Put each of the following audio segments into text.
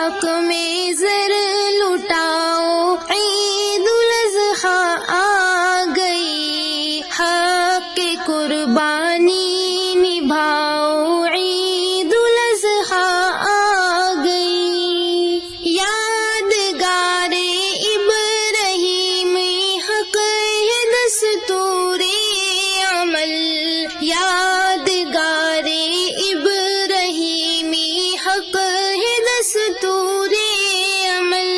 حق میں زر لٹاؤ، عید الاضحیٰ آ گئی، حق کی قربانی نبھاؤ، عید الاضحیٰ آ گئی۔ یادگار ابراہیم حق ہے دستور عمل، یادگار ابراہیم حق ہے دستور عمل،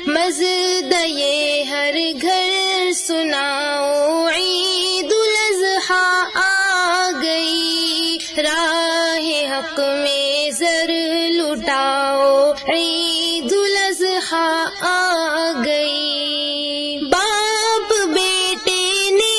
مزدے ہر گھر سناؤ، عید الاضحیٰ آ گئی، راہ حق میں زر لٹاؤ، عید الاضحیٰ آ گئی۔ باپ بیٹے نے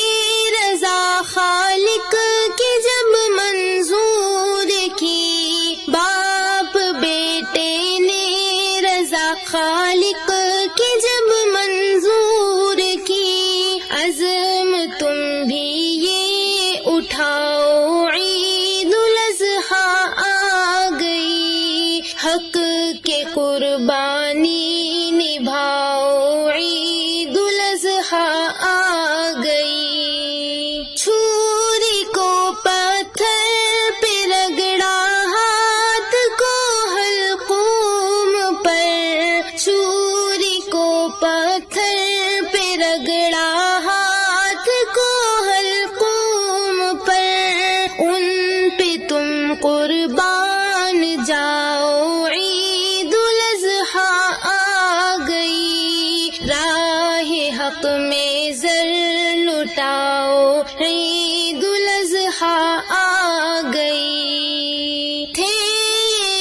رضا خالق کی جب منظور کی، باپ بیٹے نے رضا خالق کی جب منظور کی، عزم تم بھی یہ اٹھاؤ، عید الاضحیٰ آ گئی، حق کے قربانی نبھاؤ، عید الاضحیٰ آ گئی۔ چھری کو پتھر پہ رگڑا، ہاتھ کو حلقوم پر، چھری کو پتھر پہ رگڑا، ہاتھ کو حلقوم پر، ان پہ تم قربان جاؤ، عید الاضحیٰ آ گئی، راہ حق میں زر لٹاؤ، عید الاضحیٰ آ گئی۔ تھے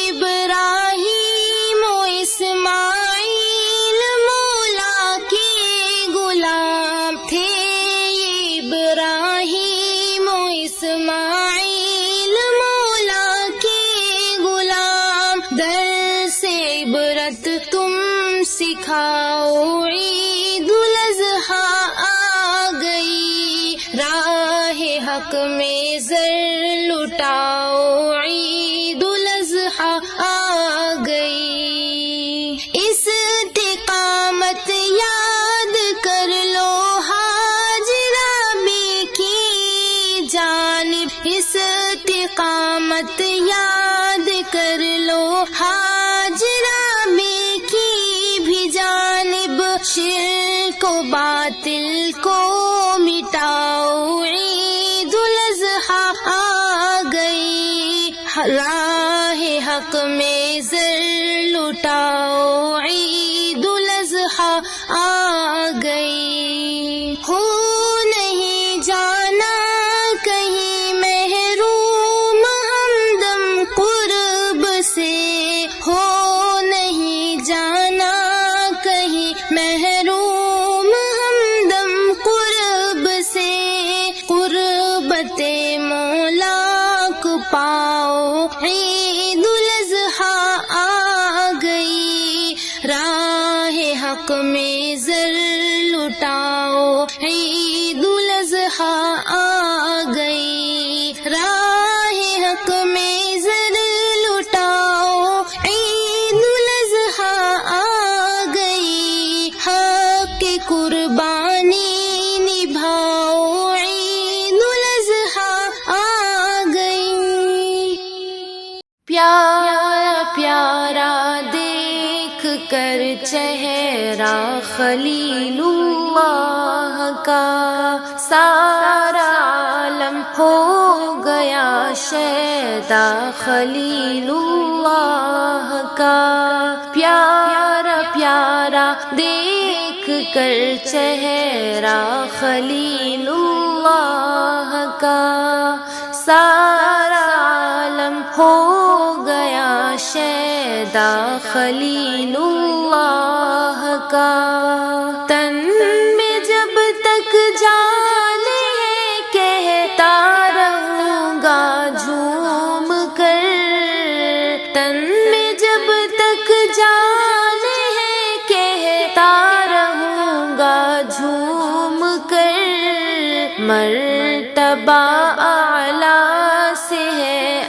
ابراہیم و اسماعیل مولا کے غلام، تھے ابراہیم و اسماعیل مولا کے غلام، درس عبرت تم سکھاؤ، عید الاضحیٰ آ گئی، راہ حق میں زر لٹاؤ، عید الاضحیٰ آ گئی۔ استقامت یاد کر لو ہاجرہ بی کی جانب، استقامت یاد کر لو ہاجرہ بی کی بھی جانب، شرک و باطل کو مٹاؤ، عید الاضحیٰ آ گئی، راہ حق میں زر لٹاؤ، عید الاضحیٰ آ گئی۔ ہو نہیں جانا کہیں محروم ہمدم قرب سے، ہو نہیں جانا کہیں محروم ہمدم قرب سے، قربت مولا کو پاؤ، عید الاضحیٰ آ گئی، راہ حق میں زر لٹاؤ، عید الاضحیٰ آ گئی، راہ حق میں زر لٹاؤ، عید الاضحیٰ آ گئی، حق کی قربانی نبھاؤ، عید الاضحیٰ آ گئی۔ پیارا پیارا دیکھ کر چہرہ خلیل اللہ کا، سارا عالم ہو گیا شیدا خلیل اللہ کا، پیارا پیارا دیکھ کر چہرہ خلیل اللہ کا، سارا عالم ہو گیا شیدا خلیل اللہ کا، تن میں جب تک جان ہے کہتا رہوں گا جھوم کر، تن میں جب تک جان ہے کہتا رہوں گا جھوم کر، مرتبہ اعلیٰ سے ہے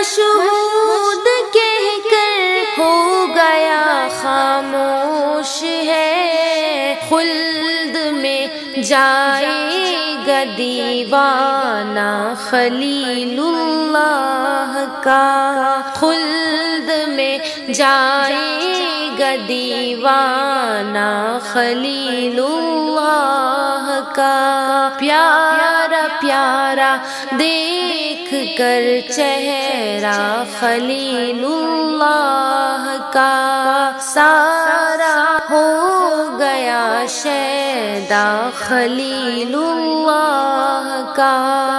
مشہود کہہ کر ہو گیا خاموش ہے، خلد میں جائے گا دیوانہ خلیل اللہ کا، خلد میں جائے گا دیوانہ خلیل اللہ کا، پیارا پیارا دیکھ کر چہرہ خلیل اللہ کا، سارا ہو گیا شیدا خلیل اللہ کا۔